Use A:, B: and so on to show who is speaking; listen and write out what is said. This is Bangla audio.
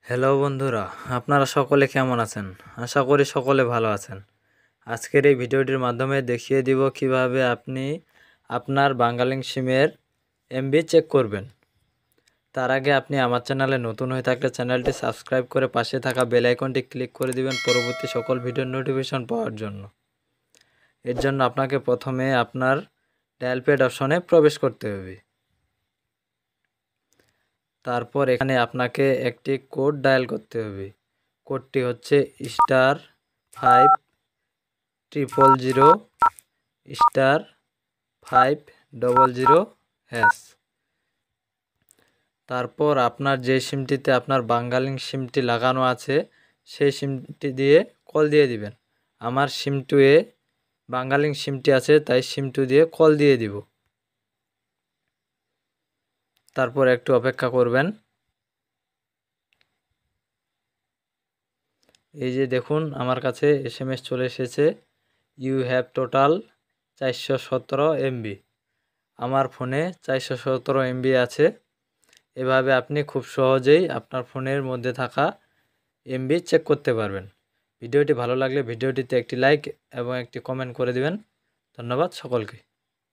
A: হ্যালো বন্ধুরা, আপনারা সকলে কেমন আছেন? আশা করি সকলে ভালো আছেন। আজকের এই ভিডিওটির মাধ্যমে দেখিয়ে দিব কিভাবে আপনি আপনার বাংলালিংক সিমের এমবি চেক করবেন। তার আগে আপনি আমার চ্যানেলে নতুন হয়ে থাকলে চ্যানেলটি সাবস্ক্রাইব করে পাশে থাকা বেল আইকনটি ক্লিক করে দিবেন পরবর্তী সকল ভিডিওর নোটিফিকেশন পাওয়ার জন্য। এর জন্য আপনাকে প্রথমে আপনার ডায়াল প্যাড অপশনে প্রবেশ করতে হবে। তারপর এখানে আপনাকে একটি কোড ডায়াল করতে হবে। কোডটি হচ্ছে *500*500#। তারপর আপনার যে সিমটিতে আপনার বাংলালিংক সিমটি লাগানো আছে সেই সিমটি দিয়ে কল দিয়ে দিবেন। আমার সিম 2 এ বাংলালিংক সিমটি আছে, তাই সিম 2 দিয়ে কল দিয়ে দিব। তারপর একটু অপেক্ষা করবেন। এই যে দেখুন, আমার কাছে SMS চলে এসেছে, ইউ হ্যাভ টোটাল 417 MB। আমার ফোনে 417 MB আছে। এভাবে আপনি খুব সহজেই আপনার ফোনের মধ্যে থাকা MB চেক করতে পারবেন। ভিডিওটি ভালো লাগলে ভিডিওটিতে একটি লাইক এবং একটি কমেন্ট করে দিবেন। ধন্যবাদ সকলকে।